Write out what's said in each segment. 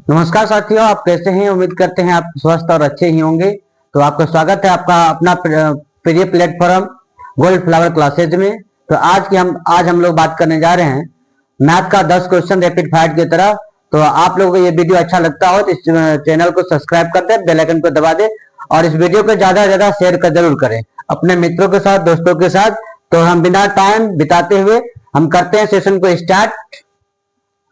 नमस्कार साथियों, आप कैसे हैं? उम्मीद करते हैं आप स्वस्थ और अच्छे ही होंगे। तो आपका स्वागत है आपका अपना प्रिय प्लेटफॉर्म गोल्ड फ्लावर क्लासेज में। तो आज हम लोग बात करने जा रहे हैं मैथ का 10 क्वेश्चन रैपिड फायर की तरह। तो आप लोगों को ये वीडियो अच्छा लगता हो तो इस चैनल को सब्सक्राइब कर दे, बेल आइकन को दबा दे और इस वीडियो को ज्यादा से ज्यादा शेयर कर जरूर करें अपने मित्रों के साथ, दोस्तों के साथ। तो हम बिना टाइम बिताते हुए हम करते हैं सेशन को स्टार्ट।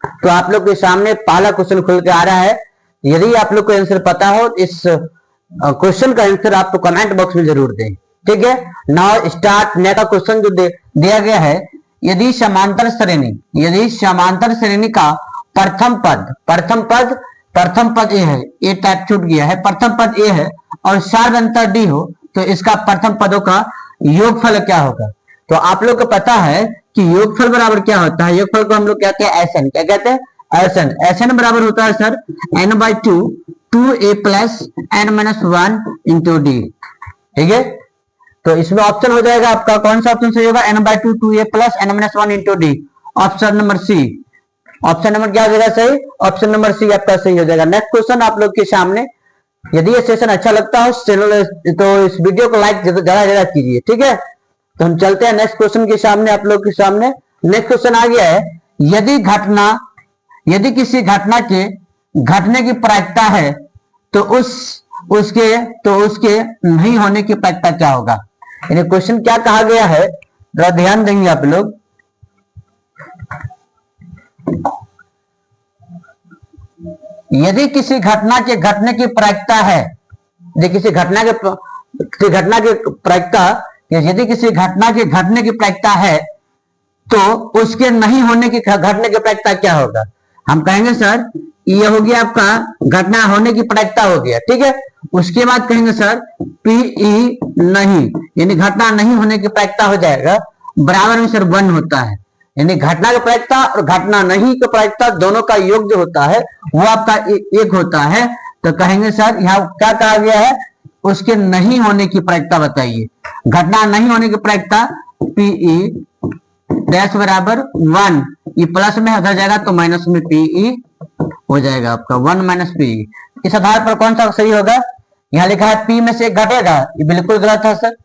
तो आप लोग के सामने पहला क्वेश्चन खुल के आ रहा है। यदि आप लोग को आंसर पता हो तो इस क्वेश्चन का आंसर आप तो कमेंट बॉक्स में जरूर दें, ठीक है। Now start. नेक्स्ट क्वेश्चन जो दिया गया है, यदि समांतर श्रेणी का प्रथम पद ए है, ए टाइप छूट गया है, प्रथम पद ए है और सार अंतर डी हो तो इसका प्रथम पदों का योगफल क्या होगा? तो आप लोग को पता है कि योगफल बराबर क्या होता है। योगफल को हम लोग कहते हैं एसएन। क्या कहते हैं? एसएन। एसएन बराबर होता है sir n/2 2a plus n-1 into D, ठीक है। तो इसमें ऑप्शन हो जाएगा आपका, कौन सा ऑप्शन सही होगा? n/2 2a plus n-1 into D, option number C. Option number क्या हो जाएगा सही? ऑप्शन नंबर सी आपका सही हो जाएगा। नेक्स्ट क्वेश्चन आप लोग के सामने। यदि ये सेशन अच्छा लगता हो चैनल तो इस वीडियो को लाइक ज्यादा ज्यादा कीजिए, ठीक है। तो हम चलते हैं नेक्स्ट क्वेश्चन के सामने। आप लोग के सामने नेक्स्ट क्वेश्चन आ गया है, यदि किसी घटना के घटने की प्रायिकता है तो उसके नहीं होने की प्रायिकता क्या होगा? यानी क्वेश्चन क्या कहा गया है, जरा ध्यान देंगे आप लोग। यदि किसी घटना के घटने की प्रायिकता है, यदि किसी घटना की घटने की प्रायिकता है तो उसके नहीं होने की घटने की प्रायिकता क्या होगा? हम कहेंगे सर ये हो गया आपका घटना होने की प्रायिकता हो गया, ठीक है। उसके बाद कहेंगे सर पीई नहीं, यानी घटना नहीं होने की प्रायिकता हो जाएगा बराबर में सर 1 होता है। यानी घटना की प्रायिकता और घटना नहीं की प्रायिकता दोनों का योग जो होता है वो आपका एक होता है। तो कहेंगे सर यहाँ क्या कहा गया है, उसके नहीं होने की प्रायिकता बताइए। घटना नहीं होने की प्रायिकता पीई डैश बराबर 1, ये प्लस में आ जाएगा तो माइनस में पीई हो जाएगा आपका 1 माइनस पीई। इस आधार पर कौन सा सही होगा? यहाँ लिखा है पी में से एक घटेगा, ये बिल्कुल गलत है सर।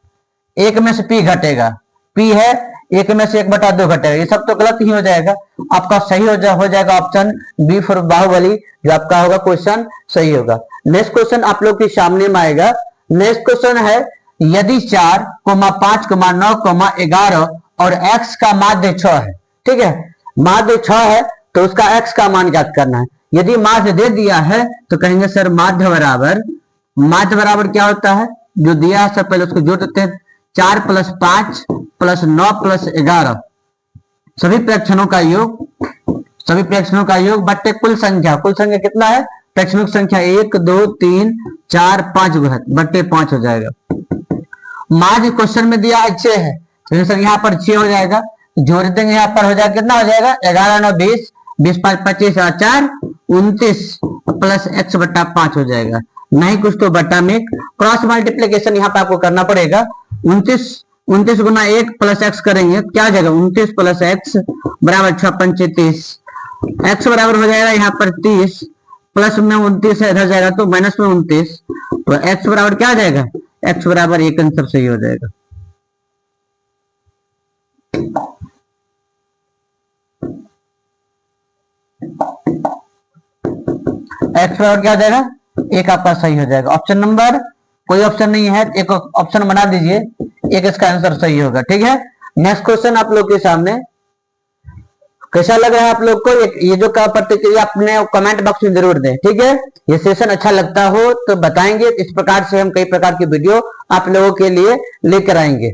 एक में से पी घटेगा, पी है एक में से 1/2 घटेगा, ये सब तो गलत ही हो जाएगा। आपका सही हो जाएगा ऑप्शन बी फॉर बाहुबली, जो आपका होगा क्वेश्चन सही होगा। नेक्स्ट क्वेश्चन आप लोग के सामने में आएगा। नेक्स्ट क्वेश्चन है, यदि 4, 5, 9, 11 और x का माध्य 6 है, ठीक है। माध्य 6 है तो उसका x का मान ज्ञात करना है। यदि माध्य दे दिया है तो कहेंगे सर माध्य बराबर क्या होता है, जो दिया है सर पहले उसको जोड़ देते हैं। 4 + 5 + 9 + 11 सभी प्रेक्षणों का योग बट्टे कुल संख्या कितना है? प्रेक्षणों की संख्या 1 2 3 4 5 बट्टे 5 हो जाएगा। माध्य क्वेश्चन में दिया 6 है तो सर यहाँ पर 6 हो जाएगा, जोड़ देंगे यहाँ पर हो जाएगा, कितना हो जाएगा? 11 9 20 20 5 25 और 4 29 प्लस x/5 हो जाएगा। नहीं कुछ तो बट्टा में क्रॉस मल्टीप्लीकेशन यहाँ पे आपको करना पड़ेगा। 29 गुना 1 प्लस x करेंगे क्या हो जाएगा? 29 प्लस x बराबर 6 पंचे 30, x बराबर हो जाएगा यहाँ पर 30, प्लस में 29 है इधर जाएगा तो माइनस में 29, तो x बराबर क्या आ जाएगा? x बराबर 1 आंसर सही हो जाएगा। x बराबर क्या हो जाएगा? 1 आपका सही हो जाएगा। ऑप्शन नंबर कोई ऑप्शन नहीं है, एक ऑप्शन बना दीजिए, एक इसका आंसर सही होगा, ठीक है। नेक्स्ट क्वेश्चन आप लोग के सामने। कैसा लग रहा है आप लोग को ये जो का प्रतिक्रिया अपने कमेंट बॉक्स में जरूर दें, ठीक है। ये सेशन अच्छा लगता हो तो बताएंगे, इस प्रकार से हम कई प्रकार की वीडियो आप लोगों के लिए लेकर आएंगे,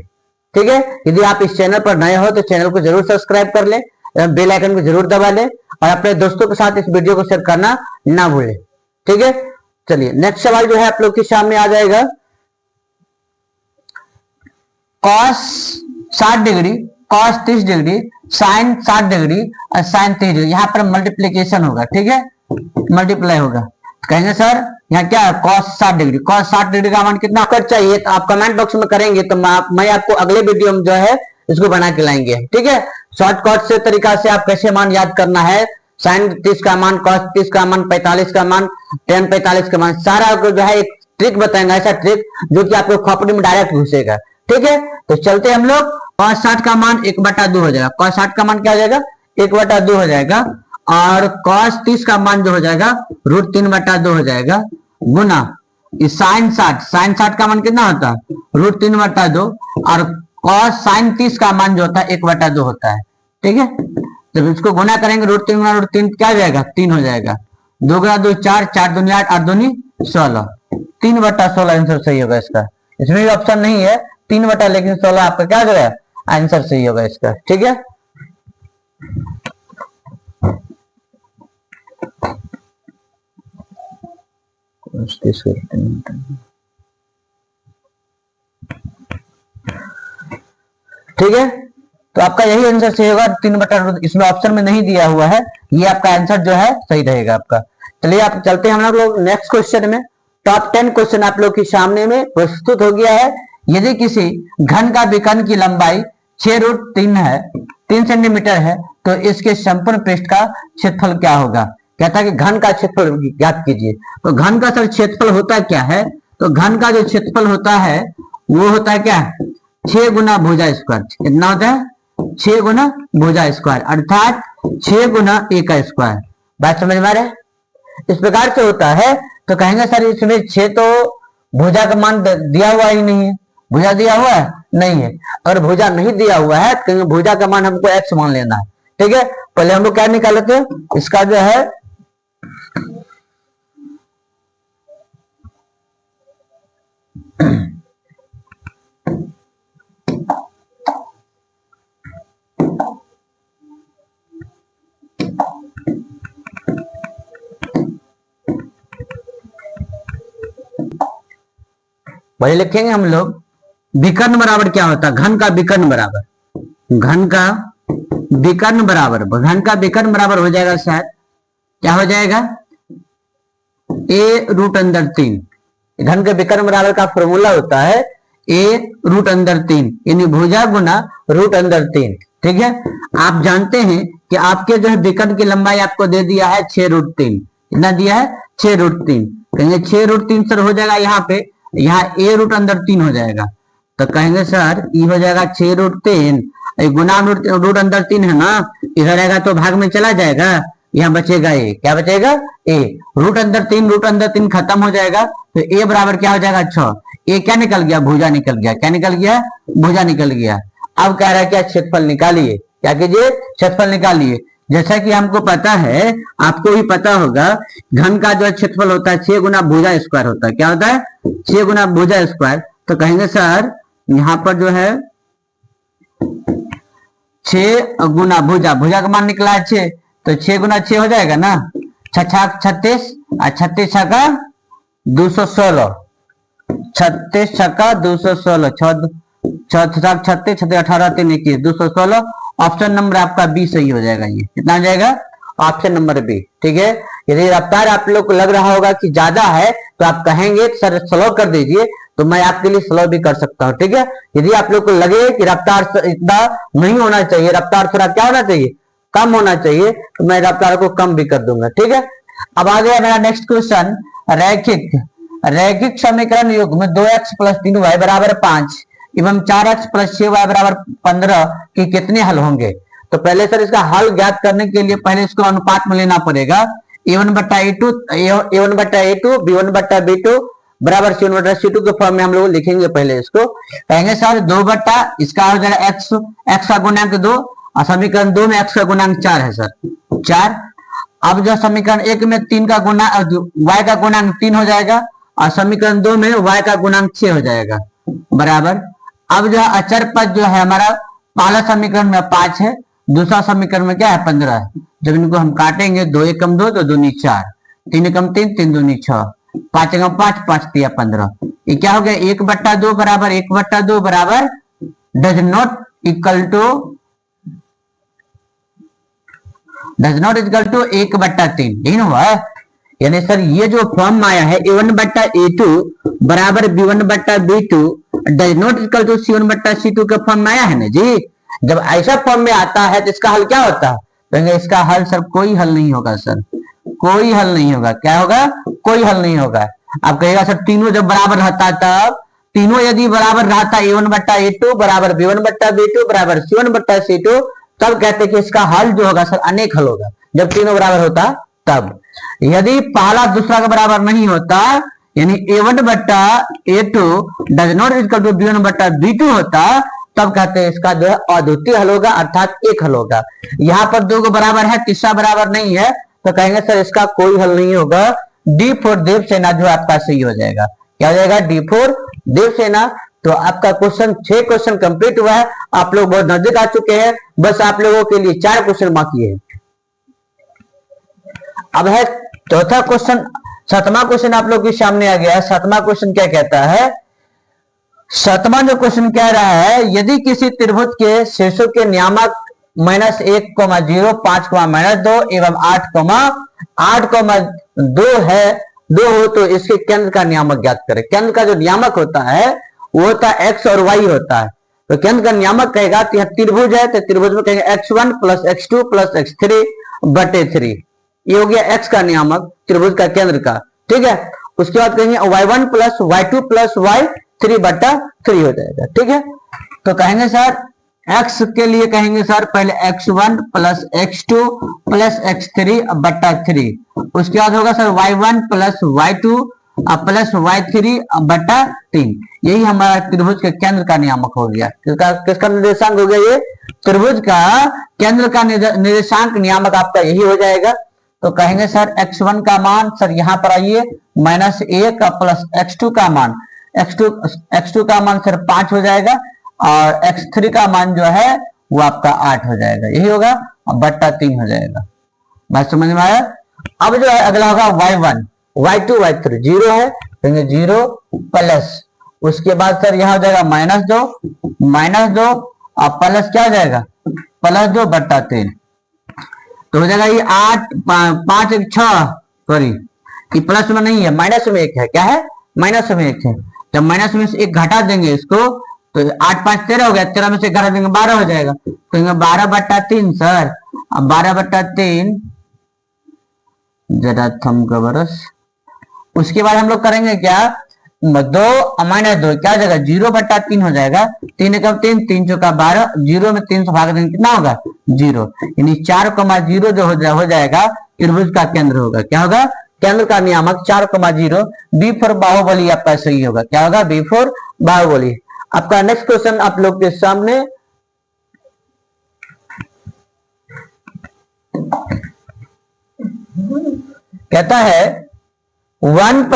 ठीक है। यदि आप इस चैनल पर नए हो तो चैनल को जरूर सब्सक्राइब कर लें, बेल आइकन को जरूर दबा लें और अपने दोस्तों के साथ इस वीडियो को शेयर करना ना भूलें, ठीक है। चलिए नेक्स्ट सवाल जो है आप लोग के सामने आ जाएगा। cos 60 degree, cos 30 degree, sin 60 degree और sin 30 डिग्री, यहाँ पर मल्टीप्लीकेशन होगा, ठीक है, मल्टीप्लाई होगा। कहेंगे सर यहाँ क्या है? cos 60 डिग्री, cos 60 डिग्री का मान कितना कर चाहिए तो आप कमेंट बॉक्स में करेंगे तो मैं आपको अगले वीडियो में जो है इसको बना के लाएंगे, ठीक है। शॉर्टकट से तरीका से आप कैसे मान याद करना है साइन 30 का मान, कॉस 30 का मान, 45 का मान, टेन 45 का मान, सारा को जो है एक ट्रिक बताएंगे, ऐसा ट्रिक जो कि आपको खोपड़ी में डायरेक्ट घुसेगा। ठीक है, तो चलते हम लोग। कॉस 60 का मान 1/2 हो जाएगा। कॉस 60 का मान क्या हो जाएगा? 1/2 हो जाएगा। और कॉस 30 का मान जो हो जाएगा √3/2 हो जाएगा, गुना साइन 60 का मान कितना होता है? √3/2। और कॉस साइन 30 का मान जो होता है 1/2 होता है। ठीक है, जब इसको गुना करेंगे √3 गुना √3 क्या हो जाएगा? 3 हो जाएगा। 2 गुना 2 4, 4 दूनी 8, 8 दूनी 16, 3/16 आंसर सही होगा इसका। इसमें भी ऑप्शन नहीं है 3/, लेकिन 16 आपका क्या हो गया? आंसर सही होगा इसका। ठीक है, ठीक है, तो आपका यही आंसर सही होगा 3/, इसमें ऑप्शन में नहीं दिया हुआ है, ये आपका आंसर जो है सही रहेगा आपका। चलिए आप चलते हैं हम लोग नेक्स्ट क्वेश्चन में। टॉप 10 क्वेश्चन आप लोग के सामने में प्रस्तुत हो गया है। यदि किसी घन का विकर्ण की लंबाई 6√3 है, 3 सेंटीमीटर है, तो इसके संपूर्ण पृष्ठ का क्षेत्रफल क्या होगा? कहता है कि घन का क्षेत्रफल ज्ञात कीजिए। तो घन का सर क्षेत्रफल होता क्या है? तो घन का जो क्षेत्रफल होता है वो होता है क्या? 6 गुना भुजा स्क्वायर। कितना होता है? 6 गुना भुजा स्क्वायर, अर्थात 6 गुना a का स्क्वायर। बात समझ में आ रहा है? इस प्रकार से होता है। तो कहेंगे सर इसमें 6 तो भुजा का मान दिया हुआ ही नहीं है, भुजा दिया हुआ है नहीं है। अगर भुजा नहीं दिया हुआ है तो कहेंगे भुजा का मान हमको x मान लेना है। ठीक है, पहले हम लोग क्या निकाल लेते हैं? इसका जो है पहले लिखेंगे हम लोग विकर्ण बराबर क्या होता है? घन का विकर्ण बराबर, घन का विकर्ण बराबर, घन का विकर्ण बराबर हो जाएगा शायद क्या हो जाएगा? a√3। घन के विकर्ण बराबर का फॉर्मूला होता है a√3, यानी भुजा गुना √3। ठीक है, आप जानते हैं कि आपके जो है विकर्ण की लंबाई आपको दे दिया है 6√3। कितना दिया है? 6√3। कहेंगे 6√3 सर हो जाएगा यहाँ पे, यहाँ a√3 हो जाएगा। तो कहेंगे सर ये हो जाएगा 6√3 गुना √3 है ना, इधर आएगा तो भाग में चला जाएगा, यहाँ बचेगा a। क्या बचेगा? a। √3 खत्म हो जाएगा, तो a बराबर क्या हो जाएगा? 6। a क्या निकल गया? भुजा निकल गया। क्या निकल गया? भुजा निकल गया। अब कह रहा है क्या? क्षेत्रफल निकालिए। क्या कीजिए? क्षेत्रफल निकालिए। जैसा कि हमको पता है, आपको भी पता होगा, घन का जो क्षेत्रफल होता है 6 गुना भुजा स्क्वायर होता है। क्या होता है? 6 गुना भुजा स्क्वायर। तो कहेंगे सर यहाँ पर जो है 6 गुना भुजा, भुजा का मान निकला है 6, तो 6 गुना 6 हो जाएगा ना, 6 36 और 36 छक्का 216, 36 छक्का 216, 36 36 18 3 21 216। ऑप्शन नंबर आपका बी सही हो जाएगा। ये कितना हो जाएगा? Option number B. ठीक है, यदि रफ्तार आप लोग को लग रहा होगा कि ज्यादा है तो आप कहेंगे सर स्लो कर दीजिए, तो मैं आपके लिए स्लो भी कर सकता हूँ। ठीक है, यदि आप लोग को लगे कि रफ्तार इतना नहीं होना चाहिए, रफ्तार थोड़ा क्या होना चाहिए? कम होना चाहिए, तो मैं रफ्तार को कम भी कर दूंगा। ठीक है, अब आ गया मेरा नेक्स्ट क्वेश्चन। रैखिक समीकरण युग्म 2x + 3y = 5 एवं 4x + 6y = 15 के कितने हल होंगे? तो पहले सर इसका हल ज्ञात करने के लिए पहले इसको अनुपात में लेना पड़ेगा। a1/a2 b1/b2 बराबर c1/c2 के फॉर्म में हम लोग लिखेंगे। पहले इसको कहेंगे सर 2 इसका हो जाएगा x का गुणांक 2, और समीकरण 2 में x का गुणांक 4 है सर, 4। अब जो समीकरण 1 में 3 का गुना y का गुणांक 3 हो जाएगा, और समीकरण 2 में y का गुणांक 6 हो जाएगा, बराबर। अब जो अचर पद जो है हमारा पहला समीकरण में 5 है, दूसरा समीकरण में क्या है? 15 है। जब इनको हम काटेंगे 2 एकम 2 तो 2 नी 4, 3 एकम 3 3 दूनी 6, 5 एकम 5 5 3 15। ये क्या हो गया? 1/2 बराबर 1/2 बराबर डज नॉट इक्वल टू 1/3। यही ना हुआ? यानी सर ये जो फॉर्म आया है a1/a2 बराबर b1/b2 does not equal to c1/c2 के फॉर्म में आया है ना जी। जब ऐसा फॉर्म में आता है तो इसका हल क्या होता है? कहेंगे इसका हल सर कोई हल नहीं होगा सर, कोई हल नहीं होगा। क्या होगा? कोई हल नहीं होगा। आप कहेगा सर तीनों जब बराबर रहता तब, तीनों यदि बराबर रहता A1 बट्टा A2 बराबर B1 बट्टा B2 बराबर C1 बट्टा C2, तब कहते कि इसका हल जो होगा सर अनेक हल होगा, जब तीनों बराबर होता तब। यदि पहला दूसरा का बराबर नहीं होता, यानी A1 बट्टा A2 does not equal to B1 बट्टा B2 होता, तब कहते हैं इसका जो है अद्वितीय हल होगा, अर्थात एक हल होगा। यहाँ पर दो को बराबर है, तीसरा बराबर नहीं है, तो कहेंगे सर इसका कोई हल नहीं होगा। डी फॉर देवसेना जो आपका सही हो जाएगा। क्या हो जाएगा? D for Devasena. तो आपका क्वेश्चन 6 क्वेश्चन कंप्लीट हुआ है। आप लोग बहुत नजदीक आ चुके हैं, बस आप लोगों के लिए 4 क्वेश्चन बाकी है। अब है चौथा क्वेश्चन, 7वां क्वेश्चन आप लोग के सामने आ गया है। 7वां क्वेश्चन क्या कहता है? 7वां जो क्वेश्चन कह रहा है, यदि किसी त्रिभुज के शीर्षों के नियामक -1, 0, 5, -2 एवं 8,2 है, 2 हो तो इसके केंद्र का नियामक ज्ञात करें। केंद्र का जो नियामक होता है वो होता है x और y होता है। तो केंद्र का नियामक कहेगा कि यह त्रिभुज है, तो त्रिभुज में कहेंगे x1 + x2 + x3 बटे 3। ये हो गया x का नियामक त्रिभुज का केंद्र का, ठीक है। उसके बाद कहेंगे y1 + y2 + y3 बटा 3 हो जाएगा, ठीक है। तो कहेंगे सर x के लिए कहेंगे सर पहले x1 + x2 + x3 बटा 3। उसके बाद होगा सर y1 + y2 + y3 बटा 3। यही हमारा त्रिभुज के केंद्र का नियामक हो गया। किसका निर्देशांक हो गया? ये त्रिभुज का केंद्र का निर्देशांक नियामक आपका यही हो जाएगा। तो कहेंगे सर x1 का मान, सर यहाँ पर आइए -1 + x2 का मान, x2 का मान सर 5 हो जाएगा और x3 का मान जो है वो आपका 8 हो जाएगा। यही होगा बट्टा 3 हो जाएगा। बात समझ में आया? अब जो है अगला होगा y1, y2, y3 0 है, कहेंगे 0 प्लस, उसके बाद सर यहाँ हो जाएगा -2 और प्लस क्या हो जाएगा? +2 बट्टा 3। तो हो जाएगा ये 8, 5, 1, 6, सॉरी ये प्लस में नहीं है, माइनस में 1 है। क्या है? माइनस में 1 है। जब माइनस में से 1 घटा देंगे इसको, तो 8, 5, 13 हो गया, 13 में से घटा देंगे 12 हो जाएगा। तो 12 बट्टा 3 सर, अब 12 बट्टा 3 जरा थम का बरस। उसके बाद हम लोग करेंगे क्या? 2 -2 क्या हो जाएगा? 0 बट्टा 3 हो जाएगा। 3 × 3 3 × 12, 0 में 3 से भाग देंगे कितना होगा? 0। यानी 4,0 जो हो जाएगा त्रिभुज का केंद्र होगा। क्या होगा? केंद्र का नियामक 4,0। बी फॉर बाहुबली आपका सही होगा। क्या होगा? B for Baahubali. आपका नेक्स्ट क्वेश्चन आप लोग के सामने, कहता है 1 +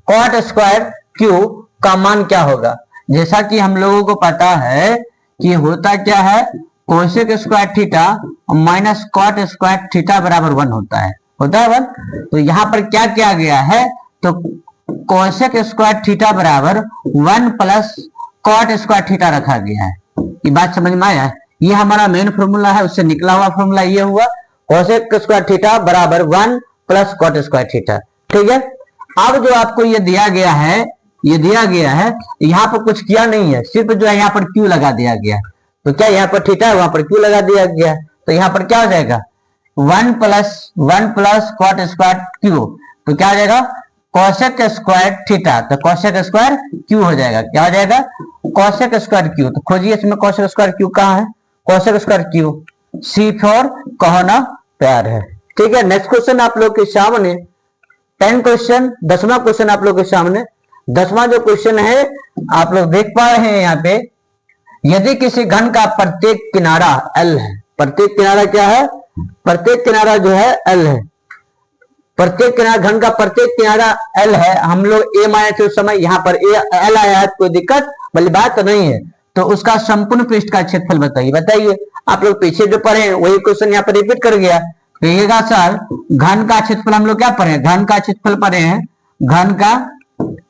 cot स्क्वायर क्यू का मान क्या होगा? जैसा कि हम लोगों को पता है कि होता क्या है, cosec square theta minus cot square theta बराबर 1 होता है 1। तो यहाँ पर क्या किया गया है? तो कोसेक स्क्वायर थीटा बराबर 1 + कॉट स्क्वायर थीटा रखा गया है। ये बात समझ में आया? ये हमारा मेन फॉर्मूला है, उससे निकला हुआ फॉर्मूला ये हुआ कोसेक स्क्वायर थीटा बराबर 1 + कॉट स्क्वायर थीटा, ठीक है। अब जो आपको ये दिया गया है, यहाँ पर कुछ किया नहीं है, सिर्फ जो है यहाँ पर क्यू लगा दिया गया। तो क्या यहाँ पर थीटा है, वहां पर क्यू लगा दिया गया। तो यहाँ पर क्या हो जाएगा? 1 + कॉट स्क्वायर क्यू। तो क्या हो जाएगा? कोसेक स्क्वायर थीटा, तो कोसेक स्क्वायर क्यू हो जाएगा। क्या हो जाएगा? Cosec square Q. तो खोजिए इसमें कोसेक स्क्वायर क्यू कहाँ है? Cosec square Q C for कहो ना प्यार है, ठीक है। नेक्स्ट क्वेश्चन आप लोग के सामने 10 क्वेश्चन, 10वां क्वेश्चन आप लोग के सामने। 10वां जो क्वेश्चन है आप लोग देख पा रहे हैं यहाँ पे, यदि किसी घन का प्रत्येक किनारा L है, प्रत्येक किनारा क्या है? प्रत्येक किनारा जो है L है, प्रत्येक किनारा घन का प्रत्येक किनारा L है। हम लोग a माने थे उस समय, यहाँ पर L आया है, कोई दिक्कत वाली बात तो नहीं है। तो उसका संपूर्ण पृष्ठ का क्षेत्रफल बताइए। आप लोग पीछे जो पढ़े वही क्वेश्चन यहाँ पर रिपीट कर गया। कहिएगा सर घन का क्षेत्रफल हम लोग क्या पढ़े? घन का क्षेत्रफल पढ़े हैं। घन का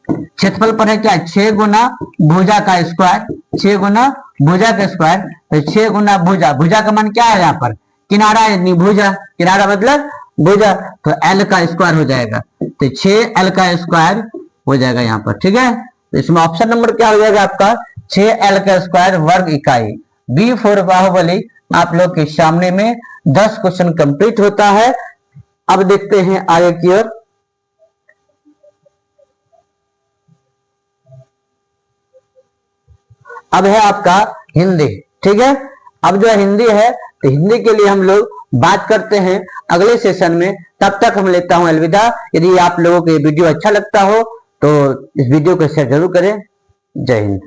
क्षेत्रफल पढ़े क्या? 6 गुना भुजा का स्क्वायर, 6 गुना भुजा का स्क्वायर। तो 6 गुना भुजा, भुजा का मान क्या है यहाँ पर? किनारा है, भुजा, किनारा मतलब भुजा। तो L का स्क्वायर हो जाएगा, तो 6L का स्क्वायर हो जाएगा यहाँ पर, ठीक है। तो इसमें ऑप्शन नंबर क्या हो जाएगा आपका? 6L का स्क्वायर वर्ग इकाई। बी फॉर बाहुबली आप लोग के सामने में 10 क्वेश्चन कंप्लीट होता है। अब देखते हैं आगे की ओर। अब है आपका हिंदी, ठीक है। अब जो हिंदी है तो हिंदी के लिए हम लोग बात करते हैं अगले सेशन में। तब तक हम लेता हूं अलविदा। यदि आप लोगों को ये वीडियो अच्छा लगता हो तो इस वीडियो को शेयर जरूर करें। जय हिंद।